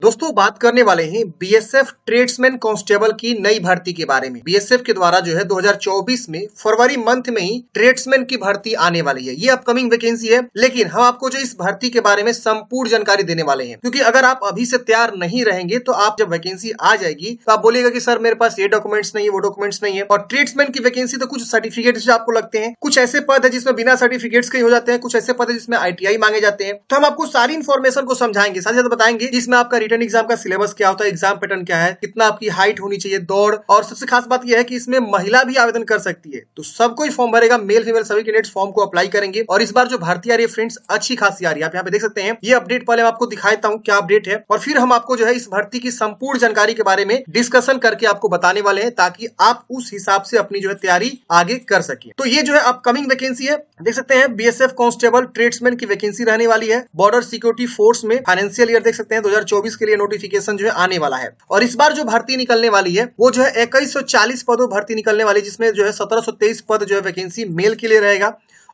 दोस्तों बात करने वाले हैं बीएसएफ ट्रेड्समैन कांस्टेबल की नई भर्ती के बारे में। बीएसएफ के द्वारा जो है 2024 में फरवरी मंथ में ही ट्रेड्समैन की भर्ती आने वाली है। ये अपकमिंग वैकेंसी है, लेकिन हम आपको जो इस भर्ती के बारे में संपूर्ण जानकारी देने वाले हैं, क्योंकि अगर आप अभी से तैयार नहीं रहेंगे तो आप जब वैकेंसी आ जाएगी तो आप बोलेगा कि सर मेरे पास ये डॉक्यूमेंट्स नहीं है, वो डॉक्यूमेंट्स नहीं है। और ट्रेड्समैन की वैकेंसी तो कुछ सर्टिफिकेट आपको लगते हैं, कुछ ऐसे पद है जिसमें बिना सर्टिफिकेट्स के हो जाते हैं, कुछ ऐसे पद है जिसमें आईटीआई मांगे जाते हैं। तो हम आपको सारी इन्फॉर्मेशन को समझाएंगे, साथ ही साथ बताएंगे इसमें आपका रिटर्न एग्जाम का सिलेबस क्या होता है, एग्जाम पैटर्न क्या है, कितना आपकी हाइट होनी चाहिए, दौड़, और सबसे खास बात यह है कि इसमें महिला भी आवेदन कर सकती है। तो सब कोई फॉर्म भरेगा, मेल फीमेल सभी कैंडिडेट्स फॉर्म को अप्लाई करेंगे। और इस बार जो भर्ती आ रही है फ्रेंड्स, अच्छी खासी आ रही है। आप यहाँ पे देख सकते हैं ये अपडेट, पहले मैं आपको दिखा देता हूँ क्या अपडेट है, और फिर हम आपको जो है इस भर्ती की संपूर्ण जानकारी के बारे में डिस्कशन करके आपको बताने वाले हैं, ताकि आप उस हिसाब से अपनी जो है तैयारी आगे कर सके। तो ये जो है अपकमिंग वैकेंसी है, देख सकते हैं बीएसएफ कांस्टेबल ट्रेड्समैन की वैकेंसी रहने वाली है। बॉर्डर सिक्योरिटी फोर्स में फाइनेंशियल ईयर देख सकते हैं 2024 के लिए नोटिफिकेशन जो है आने वाला है। और इस बार जो भर्ती निकलने वाली है वो जो है 2140 पदों भर्ती निकलने वाली है, जिसमें जो है 1723 पद जो है वैकेंसी मेल के लिए रहेगा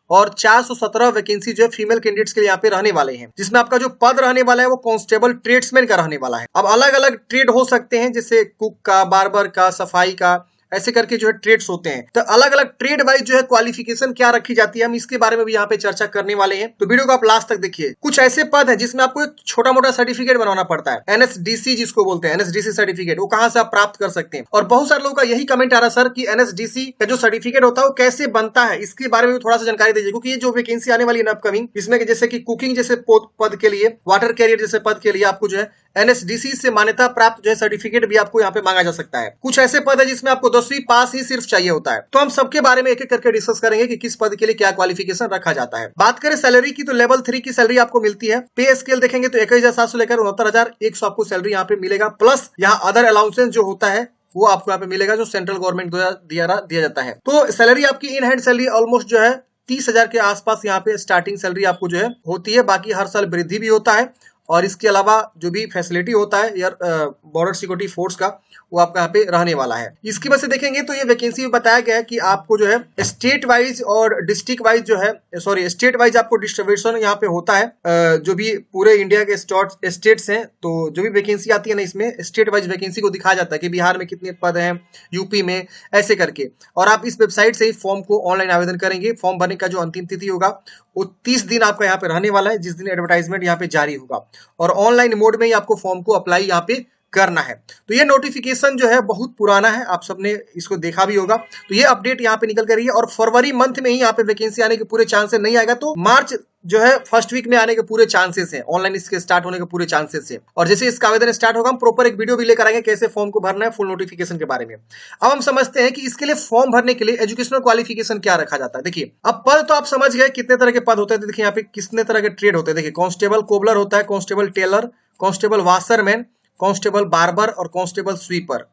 और 417 वैकेंसी जो है फीमेल कैंडिडेट्स के लिए यहाँ पे रहने वाले हैं, जिसमें आपका जो पद रहने वाला है वो कांस्टेबल ट्रेड्समैन का रहने वाला है। अब अलग अलग ट्रेड हो सकते हैं, जैसे कुक का, बार्बर का, सफाई का, ऐसे करके जो है ट्रेड्स होते हैं। तो अलग अलग ट्रेड वाइज जो है क्वालिफिकेशन क्या रखी जाती है, हम इसके बारे में भी यहाँ पे चर्चा करने वाले हैं। तो वीडियो को आप लास्ट तक देखिए। कुछ ऐसे पद है जिसमें आपको एक छोटा मोटा सर्टिफिकेट बनवाना पड़ता है, एनएसडीसी जिसको बोलते हैं, एनएसडीसी सर्टिफिकेट, वो कहां से आप प्राप्त कर सकते हैं। और बहुत सारे लोगों का यही कमेंट आ रहा है सर कि एनएसडीसी का जो सर्टिफिकेट होता है वो कैसे बनता है, इसके बारे में भी थोड़ा सा जानकारी दीजिए, क्योंकि ये जो वैकेंसी आने वाली है अपकमिंग, इसमें जैसे कि कुकिंग जैसे पद के लिए, वाटर कैरियर जैसे पद के लिए आपको जो है एनएसडीसी से मान्यता प्राप्त जो है सर्टिफिकेट भी आपको यहाँ पे मांगा जा सकता है। कुछ ऐसे पद है जिसमें आपको 10वीं पास ही सिर्फ चाहिए होता है। तो हम सबके बारे में एक एक करके डिस्कस करेंगे कि किस पद के लिए क्या क्वालिफिकेशन रखा जाता है। बात करें सैलरी की, तो लेवल 3 की सैलरी आपको मिलती है। पे स्केल देखेंगे तो 21,700 लेकर 69,100 आपको सैलरी यहाँ पे मिलेगा। प्लस यहाँ अदर अलाउंसेस जो होता है वो आपको यहाँ पे मिलेगा, जो सेंट्रल गवर्नमेंट द्वारा दिया जाता है। तो सैलरी आपकी इन हैंड सैलरी ऑलमोस्ट जो है 30,000 के आसपास यहाँ पे स्टार्टिंग सैलरी आपको जो है होती है। बाकी हर साल वृद्धि भी होता है, और इसके अलावा जो भी फैसिलिटी होता है यार बॉर्डर सिक्योरिटी फोर्स का, वो आपका यहाँ पे रहने वाला है। इसकी वजह से देखेंगे तो ये वैकेंसी में बताया गया है कि आपको जो है स्टेट वाइज और डिस्ट्रिक्ट वाइज जो है, सॉरी स्टेट वाइज आपको डिस्ट्रीब्यूशन यहाँ पे होता है। जो भी पूरे इंडिया के स्टेट्स हैं, तो जो भी वैकेंसी आती है ना, इसमें स्टेट वाइज वैकेंसी को दिखाया जाता है कि बिहार में कितने पद हैं, यूपी में, ऐसे करके। और आप इस वेबसाइट से ही फॉर्म को ऑनलाइन आवेदन करेंगे। फॉर्म भरने का जो अंतिम तिथि होगा वो 30 दिन आपका यहाँ पे रहने वाला है, जिस दिन एडवर्टाइजमेंट यहाँ पे जारी होगा, और ऑनलाइन मोड में ही आपको फॉर्म को अप्लाई यहाँ पे करना है। तो ये नोटिफिकेशन जो है बहुत पुराना है, आप सबने इसको देखा भी होगा। तो ये अपडेट यहाँ पे निकल कर रही है, और फरवरी मंथ में ही यहाँ पे वैकेंसी आने के पूरे चांसेस, नहीं आएगा तो मार्च जो है फर्स्ट वीक में आने के पूरे चांसेस हैं, ऑनलाइन इसके स्टार्ट होने के पूरे चांसेस हैं। और जैसे इसका आवेदन स्टार्ट होगा, हम प्रॉपर एक वीडियो भी लेकर आएंगे कैसे फॉर्म को भरना है, फुल नोटिफिकेशन के बारे में। अब हम समझते हैं कि इसके लिए फॉर्म भरने के लिए एजुकेशनल क्वालिफिकेशन क्या रखा जाता है। देखिए अब पद तो आप समझ गए कितने तरह के पद होते हैं। देखिए यहाँ पे कितने तरह के ट्रेड होते हैं। देखिए कांस्टेबल कोबलर होता है, constable tailor, constable washerman, constable barber और कांस्टेबल स्वीपर।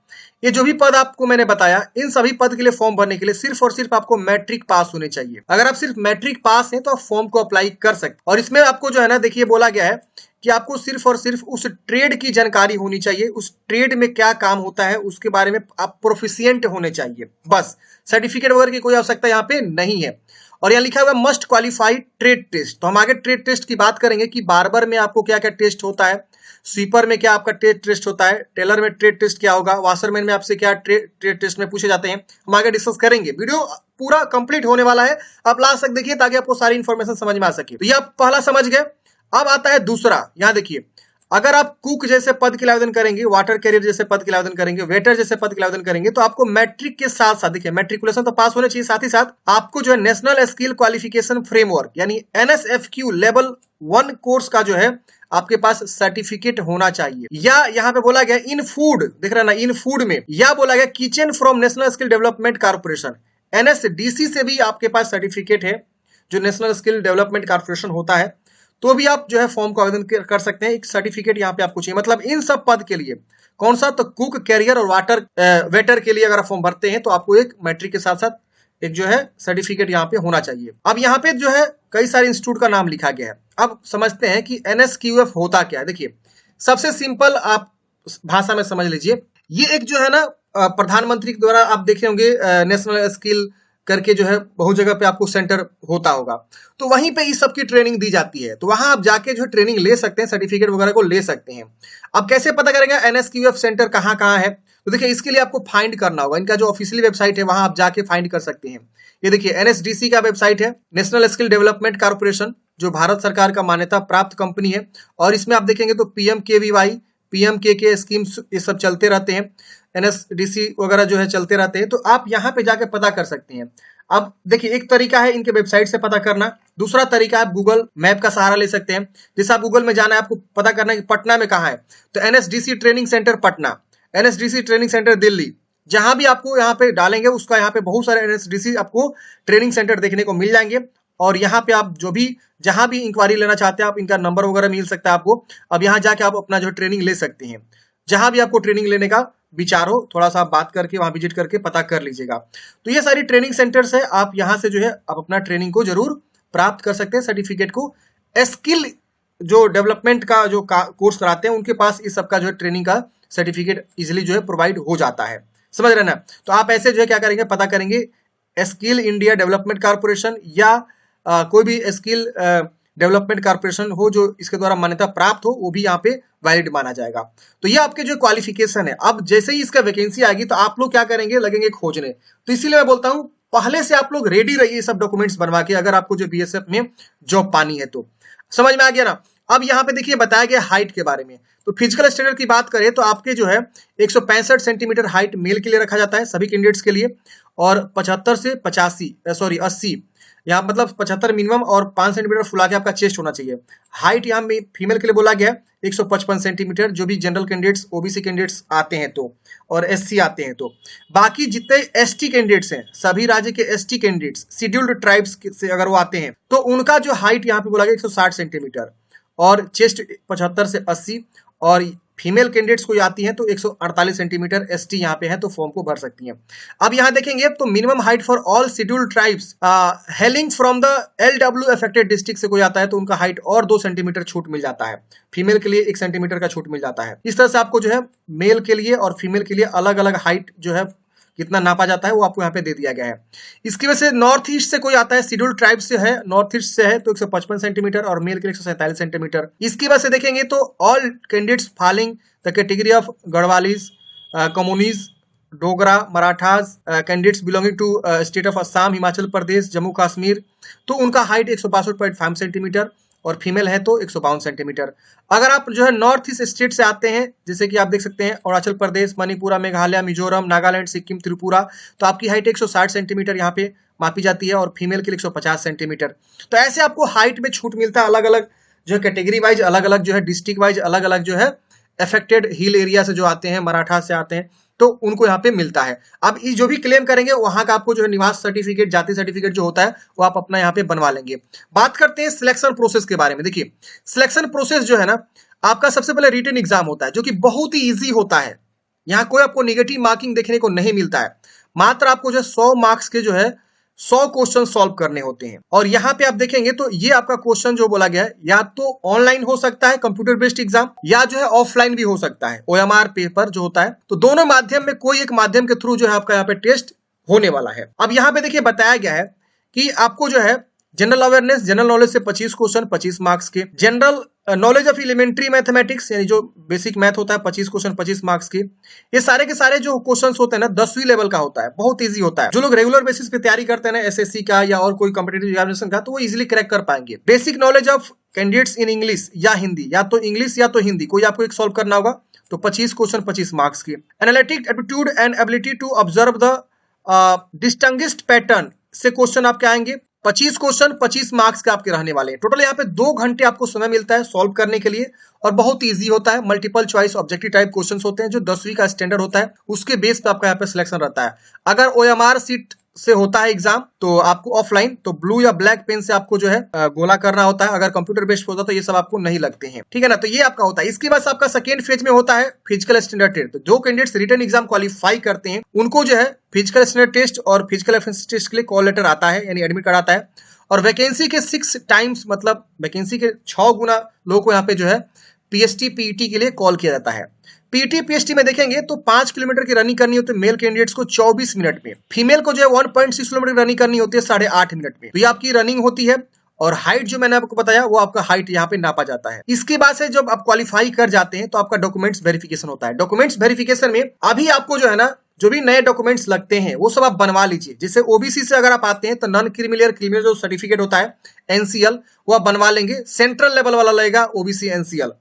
ये जो भी पद आपको मैंने बताया, इन सभी पद के लिए फॉर्म भरने के लिए सिर्फ और सिर्फ आपको मैट्रिक पास होने चाहिए। अगर आप सिर्फ मैट्रिक पास हैं तो आप फॉर्म को अप्लाई कर सकते। और इसमें आपको जो है ना, देखिए बोला गया है कि आपको सिर्फ और सिर्फ उस ट्रेड की जानकारी होनी चाहिए, उस ट्रेड में क्या काम होता है उसके बारे में आप प्रोफिशिएंट होने चाहिए, बस। सर्टिफिकेट वगैरह की कोई आवश्यकता यहाँ पे नहीं है। और यहाँ लिखा हुआ मस्ट क्वालिफाई ट्रेड टेस्ट। तो हम आगे ट्रेड टेस्ट की बात करेंगे कि बार्बर में आपको क्या क्या टेस्ट होता है, स्वीपर में क्या आपका ट्रेड टेस्ट होता है, टेलर में ट्रेड टेस्ट क्या होगा, वाशरमैन में आपसे क्या ट्रेड टेस्ट में पूछे जाते हैं, हम आगे डिस्कस करेंगे। वीडियो पूरा कंप्लीट होने वाला है, आप लास्ट तक देखिए ताकि आपको सारी इंफॉर्मेशन समझ में आ सके। तो ये आप पहला समझ गए। अब आता है दूसरा। यहाँ देखिए, अगर आप कुक जैसे पद के लिए आवेदन करेंगे, वाटर कैरियर जैसे पद के लिए आवेदन करेंगे, वेटर जैसे पद के लिए आवेदन करेंगे, तो आपको मैट्रिक के साथ साथ, देखिए मैट्रिकुलेशन तो पास होने चाहिए, साथ ही साथ आपको जो है नेशनल स्किल क्वालिफिकेशन फ्रेमवर्क यानी एनएसएफक्यू लेवल 1 कोर्स का जो है आपके पास सर्टिफिकेट होना चाहिए। या यहाँ पे बोला गया इन फूड, दिख रहा ना, इन फूड में, या बोला गया kitchen from national skill development corporation, NSDC से भी आपके पास सर्टिफिकेट है, जो नेशनल स्किल डेवलपमेंट कारपोरेशन होता है, तो भी आप जो है फॉर्म को आवेदन कर सकते हैं। एक सर्टिफिकेट यहाँ पे आपको चाहिए, मतलब इन सब पद के लिए। कौन सा? तो कुक, कैरियर और वेटर के लिए अगर आप फॉर्म भरते हैं तो आपको एक मैट्रिक के साथ साथ एक जो है सर्टिफिकेट यहाँ पे होना चाहिए। अब यहाँ पे जो है कई सारे इंस्टीट्यूट का नाम लिखा गया है। अब समझते हैं कि एनएसक्यूएफ होता क्या है। देखिए सबसे सिंपल आप भाषा में समझ लीजिए, ये एक जो है ना प्रधानमंत्री के द्वारा आप देखे होंगे नेशनल स्किल करके जो है बहुत जगह पे आपको सेंटर होता होगा, तो वहीं पे इस सब की ट्रेनिंग दी जाती है। तो वहां आप जाके जो है ट्रेनिंग ले सकते हैं, सर्टिफिकेट वगैरह को ले सकते हैं। अब कैसे पता करेंगे NSQF सेंटर कहाँ कहाँ है? तो देखिए इसके लिए आपको फाइंड करना होगा, इनका जो ऑफिशियली वेबसाइट है वहां आप जाके फाइंड कर सकते हैं। ये देखिए NSDC का वेबसाइट है, नेशनल स्किल डेवलपमेंट कॉर्पोरेशन, जो भारत सरकार का मान्यता प्राप्त कंपनी है। और इसमें आप देखेंगे तो PMKVY, PMKK स्कीम्स ये सब चलते रहते हैं, NSDC वगैरह जो है चलते रहते हैं। तो आप यहाँ पे जाके पता कर सकते हैं। अब देखिए एक तरीका है इनके वेबसाइट से पता करना, दूसरा तरीका आप गूगल मैप का सहारा ले सकते हैं। जैसे आप गूगल में जाना है, आपको पता करना है कि पटना में कहाँ है, तो NSDC training centre Patna, NSDC training centre Delhi, जहां भी आपको यहाँ पे डालेंगे उसका यहाँ पे बहुत सारे NSDC आपको ट्रेनिंग सेंटर देखने को मिल जाएंगे। और यहाँ पे आप जो भी जहां भी इंक्वायरी लेना चाहते हैं, आप इनका नंबर वगैरह मिल सकता है आपको। अब यहाँ जाके आप अपना जो ट्रेनिंग ले सकते हैं, जहां भी आपको ट्रेनिंग लेने का विचार हो, थोड़ा सा बात करके वहां विजिट करके पता कर लीजिएगा। तो ये सारी ट्रेनिंग सेंटर्स है, आप यहाँ से जो है आप अपना ट्रेनिंग को जरूर प्राप्त कर सकते हैं, सर्टिफिकेट को। स्किल जो डेवलपमेंट का जो कोर्स कराते हैं उनके पास इस सबका जो है ट्रेनिंग का सर्टिफिकेट इजिली जो है प्रोवाइड हो जाता है, समझ रहे ना? तो आप ऐसे जो है क्या करेंगे, पता करेंगे स्किल इंडिया डेवलपमेंट कॉर्पोरेशन या कोई भी स्किल डेवलपमेंट कॉर्पोरेशन हो जो इसके द्वारा मान्यता प्राप्त हो, वो भी यहाँ पे वैलिड माना जाएगा। तो ये आपके जो क्वालिफिकेशन है। अब जैसे ही इसका वैकेंसी आएगी तो आप लोग क्या करेंगे, लगेंगे खोजने। तो इसीलिए मैं बोलता हूँ पहले से आप लोग रेडी रहिए सब डॉक्यूमेंट्स बनवा के, अगर आपको जो BSF में जॉब पानी है तो। समझ में आ गया ना? अब यहाँ पे देखिए बताया गया हाइट के बारे में। तो फिजिकल स्टैंडर्ड की बात करें तो आपके जो है 165 सेंटीमीटर हाइट मेल के लिए रखा जाता है सभी कैंडिडेट्स के लिए, और 75 से 80, यहाँ मतलब 75 मिनिमम और 5 सेंटीमीटर फुला के आपका चेस्ट होना चाहिए। हाइट यहाँ में फीमेल के लिए बोला गया है 155 सेंटीमीटर, जो भी जनरल कैंडिडेट्स OBC कैंडिडेट्स आते हैं तो, और SC आते हैं तो। बाकी जितने ST कैंडिडेट्स हैं, सभी राज्य के ST कैंडिडेट्स, शेड्यूल्ड ट्राइब्स से अगर वो आते हैं तो उनका जो हाइट यहाँ पे बोला गया 160 सेंटीमीटर, और चेस्ट 75 से 80, और फीमेल कैंडिडेट्स को आती हैं तो 148 सेंटीमीटर ST यहाँ पे है तो फॉर्म को भर सकती हैं। अब यहाँ देखेंगे तो minimum height for all scheduled tribes hailing from the LW affected district से कोई आता है तो उनका हाइट और 2 सेंटीमीटर छूट मिल जाता है, फीमेल के लिए 1 सेंटीमीटर का छूट मिल जाता है। इस तरह से आपको जो है मेल के लिए और फीमेल के लिए अलग अलग हाइट जो है कितना नापा जाता है वो आपको यहाँ पे दे दिया गया है। इसकी वजह से नॉर्थ ईस्ट से कोई आता है, शेड्यूल्ड ट्राइब से है, नॉर्थ ईस्ट से है तो 155 सेंटीमीटर और मेल के लिए 147 सेंटीमीटर। इसकी वजह से देखेंगे तो all candidates following the category of Garhwalis, Kumaonis, Dogra, Marathas, candidates belonging to state of Assam, Himachal Pradesh, Jammu Kashmir, तो उनका हाइट 162.5 सेंटीमीटर और फीमेल है तो 152 सेंटीमीटर। अगर आप जो है नॉर्थ ईस्ट स्टेट से आते हैं, जैसे कि आप देख सकते हैं अरुणाचल प्रदेश, मणिपुरा, मेघालय, मिजोरम, नागालैंड, सिक्किम, त्रिपुरा, तो आपकी हाइट 160 सेंटीमीटर यहाँ पे मापी जाती है और फीमेल के लिए 150 सेंटीमीटर। तो ऐसे आपको हाइट में छूट मिलता है, अलग अलग जो है कैटेगरी वाइज, अलग अलग जो है डिस्ट्रिक्ट वाइज, अलग अलग जो है अफेक्टेड हिल एरिया से जो आते हैं, मराठा से आते हैं तो उनको यहाँ पे मिलता है। अब ये जो भी क्लेम करेंगे वहां का आपको जो है निवास सर्टिफिकेट, जाति सर्टिफिकेट जो होता है वो आप अपना यहाँ पे बनवा लेंगे। बात करते हैं सिलेक्शन प्रोसेस के बारे में। देखिए सिलेक्शन प्रोसेस जो है ना, आपका सबसे पहले रिटन एग्जाम होता है जो कि बहुत ही ईजी होता है। यहाँ कोई आपको नेगेटिव मार्किंग देखने को नहीं मिलता है, मात्र आपको जो है 100 मार्क्स के जो है 100 क्वेश्चन सॉल्व करने होते हैं। और यहाँ पे आप देखेंगे तो ये आपका क्वेश्चन जो बोला गया है या तो ऑनलाइन हो सकता है कंप्यूटर बेस्ड एग्जाम, या जो है ऑफलाइन भी हो सकता है OMR पेपर जो होता है। तो दोनों माध्यम में कोई एक माध्यम के थ्रू जो है आपका यहाँ पे टेस्ट होने वाला है। अब यहाँ पे देखिए बताया गया है कि आपको जो है जनरल अवेयरनेस, जनरल नॉलेज से 25 क्वेश्चन 25 मार्क्स के, general knowledge of elementary mathematics यानी जो बेसिक मैथ होता है 25 क्वेश्चन 25 मार्क्स के। ये सारे के सारे जो क्वेश्चंस होते हैं ना 10वीं लेवल का होता है, बहुत इजी होता है। जो लोग रेगुलर बेसिस पे तैयारी करते हैं ना SSC का या और कोई कॉम्पिटिटिव एग्जामिनेशन का, तो वो इजीली क्रैक कर पाएंगे। Basic knowledge of candidates in English या हिंदी, या तो इंग्लिश या तो हिंदी, कोई आपको एक सॉल्व करना होगा तो 25 क्वेश्चन 25 मार्क्स के। Analytic aptitude and ability to observe the distinguished pattern से क्वेश्चन आपके आएंगे, 25 क्वेश्चन 25 मार्क्स के आपके रहने वाले हैं। टोटल यहाँ पे 2 घंटे आपको समय मिलता है सॉल्व करने के लिए और बहुत इजी होता है। Multiple choice objective type questions होते हैं जो 10वीं का स्टैंडर्ड होता है, उसके बेस पे आपका यहाँ पे सिलेक्शन रहता है। अगर OMR सीट से होता है एग्जाम तो आपको ऑफलाइन तो ब्लू या ब्लैक पेन से आपको जो है गोला करना होता है। अगर कंप्यूटर बेस्ड होता तो ये सब आपको नहीं लगते हैं, ठीक है ना। तो ये आपका होता है। इसके बाद आपका सेकेंड फेज में होता है फिजिकल स्टैंडर्ड टेस्ट। तो जो कैंडिडेट्स रिटन एग्जाम क्वालिफाई करते हैं उनको जो है फिजिकल स्टैंडर्ड टेस्ट और फिजिकल एफिशिएंसी टेस्ट के लिए कॉल लेटर आता है, यानी एडमिट कार्ड आता है। और वैकेंसी के 6 टाइम्स मतलब वैकेंसी के 6 गुना लोगों को यहाँ पे जो है पीएसटी पीईटी के लिए कॉल किया जाता है। पीटी पीएसटी में देखेंगे तो 5 किलोमीटर की रनिंग करनी होती है मेल कैंडिडेट्स को 24 मिनट में, फीमेल को जो है 1.6 किलोमीटर रनिंग करनी होती है 8.5 मिनट में। तो ये आपकी रनिंग होती है। और हाइट जो मैंने आपको बताया वो आपका हाइट यहाँ पे नापा जाता है। इसके बाद से जब आप क्वालिफाई कर जाते हैं तो आपका डॉक्यूमेंट्स वेरिफिकेशन होता है। डॉक्यूमेंट्स वेरिफिकेशन में अभी आपको जो है ना जो भी नए डॉक्यूमेंट्स लगते हैं वो सब आप बनवा लीजिए। जैसे ओबीसी से अगर आप आते हैं तो नॉन क्रिमिनल क्रिमिनल जो सर्टिफिकेट होता है एनसीएल वो आप बनवा लेंगे, सेंट्रल लेवल वाला लगेगा ओबीसी एनसीएल।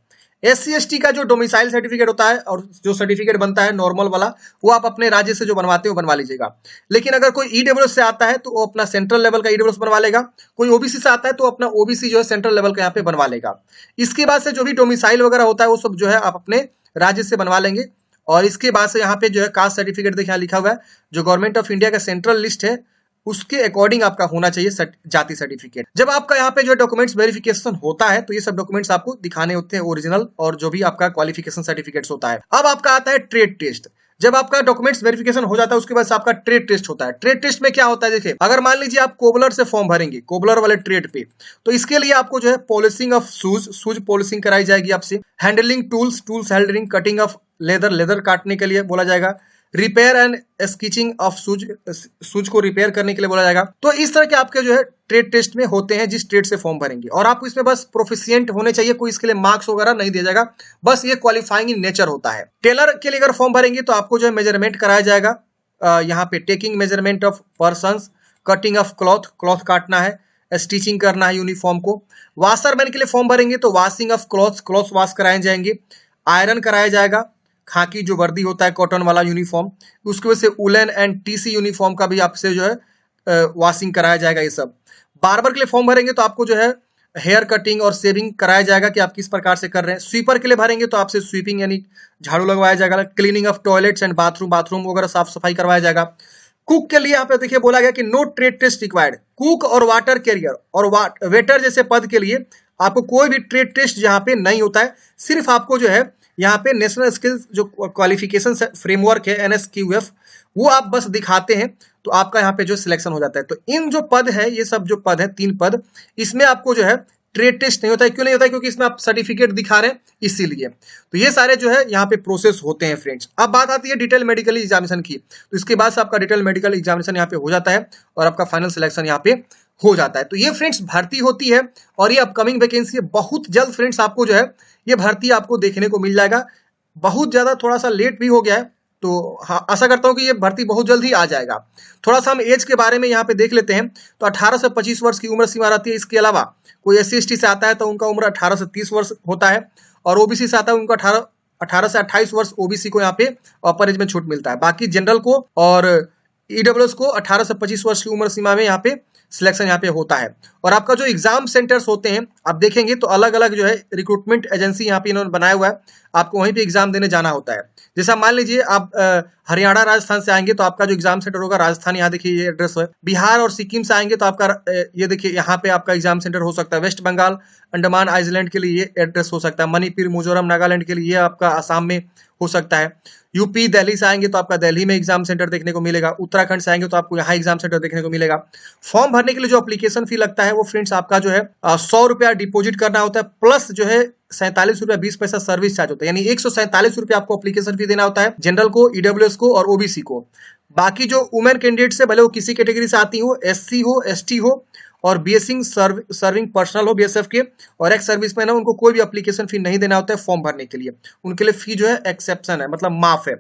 एससी एसटी का जो डोमिसाइल सर्टिफिकेट होता है और जो सर्टिफिकेट बनता है नॉर्मल वाला वो आप अपने राज्य से जो बनवाते हो बनवा लीजिएगा। लेकिन अगर कोई ईडब्ल्यूएस से आता है तो वो अपना सेंट्रल लेवल का ईडब्ल्यूएस बनवा लेगा, कोई ओबीसी से आता है तो अपना ओबीसी जो है सेंट्रल लेवल का यहाँ पे बनवा लेगा। इसके बाद से जो भी डोमिसाइल वगैरह होता है वो सब जो है आप अपने राज्य से बनवा लेंगे। और इसके बाद से यहाँ पे जो है कास्ट सर्टिफिकेट देखिए लिखा हुआ है जो गवर्नमेंट ऑफ इंडिया का सेंट्रल लिस्ट है उसके अकॉर्डिंग आपका होना चाहिए जाति सर्टिफिकेट। जब आपका यहाँ पे जो डॉक्यूमेंट्स वेरिफिकेशन होता है तो ये सब डॉक्यूमेंट्स आपको दिखाने होते हैं ओरिजिनल और जो भी आपका क्वालिफिकेशन सर्टिफिकेट्स होता है। अब आपका आता है ट्रेड टेस्ट। जब आपका डॉक्यूमेंट्स वेरिफिकेशन हो जाता है उसके बाद आपका ट्रेड टेस्ट होता है। ट्रेड टेस्ट में क्या होता है देखिए, अगर मान लीजिए आप कोबलर से फॉर्म भरेंगे कोबलर वाले ट्रेड पे तो इसके लिए आपको जो है पॉलिशिंग ऑफ शूज पॉलिशिंग कराई जाएगी आपसे, handling tools handling, cutting of leather काटने के लिए बोला जाएगा, repair and stitching of shoes को रिपेयर करने के लिए बोला जाएगा। तो इस तरह के आपके जो है ट्रेड टेस्ट में होते हैं जिस ट्रेड से फॉर्म भरेंगे। और आपको इसमें बस प्रोफिशिएंट होने चाहिए, कोई इसके लिए मार्क्स वगैरह नहीं दिया जाएगा, बस ये क्वालिफाइंग इन नेचर होता है। टेलर के लिए अगर फॉर्म भरेंगे तो आपको जो है मेजरमेंट कराया जाएगा, यहाँ पे taking measurement of persons, cutting of cloth काटना है, स्टिचिंग करना है यूनिफॉर्म को। वॉशरमैन के लिए फॉर्म भरेंगे तो वॉशिंग ऑफ क्लॉथ वॉश कराए जाएंगे, आयरन कराया जाएगा, खाकी जो वर्दी होता है कॉटन वाला यूनिफॉर्म, उसकी वजह से उलन एंड टीसी यूनिफॉर्म का भी आपसे जो है वॉशिंग कराया जाएगा। ये सब बार्बर के लिए फॉर्म भरेंगे तो आपको जो है हेयर कटिंग और शेविंग कराया जाएगा कि आप किस प्रकार से कर रहे हैं। स्वीपर के लिए भरेंगे तो आपसे स्वीपिंग यानी झाड़ू लगवाया जाएगा, cleaning of toilets and bathroom वगैरह साफ सफाई करवाया जाएगा। कुक के लिए यहाँ पे देखिए बोला गया कि no trade test required. Cook और वाटर कैरियर और वेटर जैसे पद के लिए आपको कोई भी ट्रेड टेस्ट यहाँ पे नहीं होता है। सिर्फ आपको जो है यहाँ पे नेशनल स्किल्स जो क्वालिफिकेशन फ्रेमवर्क है NSQF वो आप बस दिखाते हैं तो आपका यहाँ पे जो सिलेक्शन हो जाता है। तो इन जो पद है ये सब जो पद है 3 पद इसमें आपको जो है ट्रेड टेस्ट नहीं होता है। क्यों नहीं होता है? क्योंकि इसमें आप सर्टिफिकेट दिखा रहे हैं इसीलिए। तो ये सारे जो है यहाँ पे प्रोसेस होते हैं फ्रेंड्स। अब बात आती है डिटेल मेडिकल एग्जामिनेशन की, तो इसके बाद से आपका डिटेल मेडिकल एग्जामिनेशन यहाँ पे हो जाता है और आपका फाइनल सिलेक्शन यहाँ पे हो जाता है। तो ये फ्रेंड्स भर्ती होती है और ये अपकमिंग वैकेंसी है। बहुत जल्द फ्रेंड्स आपको जो है ये भर्ती आपको देखने को मिल जाएगा। बहुत ज्यादा थोड़ा सा लेट भी हो गया है तो हाँ आशा करता हूँ कि ये भर्ती बहुत जल्द ही आ जाएगा। थोड़ा सा हम एज के बारे में यहाँ पे देख लेते हैं तो 18 से 25 वर्ष की उम्र सीमा रहती है। इसके अलावा कोई SC/ST से आता है तो उनका उम्र 18 से 30 वर्ष होता है और ओबीसी से आता है उनका 18 से 28 वर्ष ओबीसी को यहाँ पे अपर एज में छूट मिलता है। बाकी जनरल को और ईडब्ल्यूएस को 18 से 25 वर्ष की उम्र सीमा में यहाँ पे सिलेक्शन यहाँ पे होता है। और आपका जो एग्जाम सेंटर्स होते हैं आप देखेंगे तो अलग अलग जो है रिक्रूटमेंट एजेंसी यहाँ पे इन्होंने बनाया हुआ है, आपको वहीं पे एग्जाम देने जाना होता है। जैसा मान लीजिए आप हरियाणा राजस्थान से आएंगे तो आपका जो एग्जाम सेंटर होगा राजस्थान, यहाँ देखिए ये एड्रेस है। बिहार और सिक्किम से आएंगे तो आपका ये देखिए यहाँ पे आपका एग्जाम सेंटर हो सकता है। वेस्ट बंगाल अंडमान आइलैंड के लिए ये एड्रेस हो सकता है। मणिपुर मिजोरम नागालैंड के लिए ये आपका आसाम में हो सकता है। यूपी दिल्ली से आएंगे तो आपका दिल्ली में एग्जाम सेंटर देखने को मिलेगा। उत्तराखंड से आएंगे तो आपको यहाँ एग्जाम सेंटर देखने को मिलेगा। फॉर्म भरने के लिए जो एप्लीकेशन फी लगता है वो फ्रेंड्स आपका जो है 100 रुपया डिपोजिट करना होता है, प्लस जो है 47 रुपया 20 पैसा सर्विस चार्ज होता है, यानी 147 रुपया आपको एप्लीकेशन फी देना होता है जनरल को, ईडब्ल्यूएस को और ओबीसी को। बाकी जो वुमेन कैंडिडेट है भले वो किसी कैटेगरी से आती हो, SC हो, ST हो और बीएससी सर्विंग पर्सनल हो BSF के और एक्स सर्विसमैन हो, उनको कोई भी एप्लीकेशन फी नहीं देना होता है फॉर्म भरने के लिए। उनके लिए फी जो है एक्सेप्शन है, मतलब माफ है।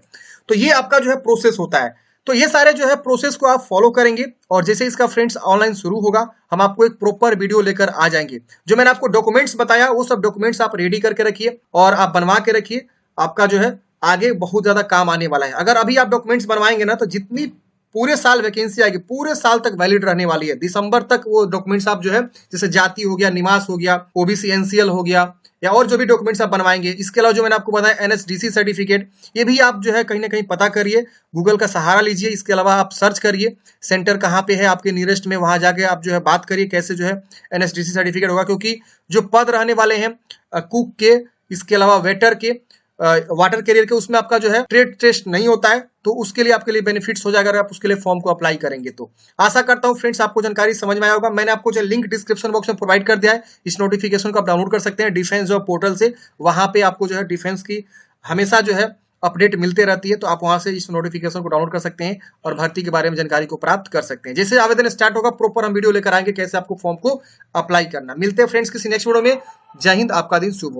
तो ये आपका जो है प्रोसेस होता है। तो ये सारे जो है प्रोसेस को आप फॉलो करेंगे और जैसे इसका फ्रेंड्स ऑनलाइन शुरू होगा हम आपको एक प्रॉपर वीडियो लेकर आ जाएंगे। जो मैंने आपको डॉक्यूमेंट्स बताया वो सब डॉक्यूमेंट्स आप रेडी करके रखिए और आप बनवा के रखिए। आपका जो है आगे बहुत ज्यादा काम आने वाला है। अगर अभी आप डॉक्यूमेंट्स बनवाएंगे ना तो जितनी पूरे साल वैकेंसी आएगी पूरे साल तक वैलिड रहने वाली है। दिसंबर तक वो डॉक्यूमेंट्स आप जो है जैसे जाति हो गया, निवास हो गया, ओबीसी एनसीएल हो गया या और जो भी डॉक्यूमेंट्स आप बनवाएंगे। इसके अलावा जो मैंने आपको बताया NSDC सर्टिफिकेट, ये भी आप जो है कहीं ना कहीं पता करिए, गूगल का सहारा लीजिए। इसके अलावा आप सर्च करिए सेंटर कहाँ पे है आपके नियरेस्ट में, वहां जाके आप जो है बात करिए कैसे जो है NSDC सर्टिफिकेट होगा। क्योंकि जो पद रहने वाले हैं कुक के, इसके अलावा वेटर के, वाटर कैरियर के, उसमें आपका जो है ट्रेड टेस्ट नहीं होता है। तो उसके लिए आपके लिए बेनिफिट्स हो जाएगा अगर आप उसके लिए फॉर्म को अप्लाई करेंगे। तो आशा करता हूँ फ्रेंड्स आपको जानकारी समझ में आया होगा। मैंने आपको जो लिंक डिस्क्रिप्शन बॉक्स में प्रोवाइड कर दिया है, इस नोटिफिकेशन को आप डाउनलोड कर सकते हैं डिफेंस जॉब पोर्टल से। वहां पे आपको जो है डिफेंस की हमेशा जो है अपडेट मिलते रहती है, तो आप वहां से इस नोटिफिकेशन को डाउनलोड कर सकते हैं और भर्ती के बारे में जानकारी को प्राप्त कर सकते हैं। जैसे आवेदन स्टार्ट होगा प्रॉपर हम वीडियो लेकर आएंगे कैसे आपको फॉर्म को अप्लाई करना। मिलते हैं फ्रेंड्स किसी नेक्स्ट वीडियो में। जय हिंद, आपका दिन शुभ हो।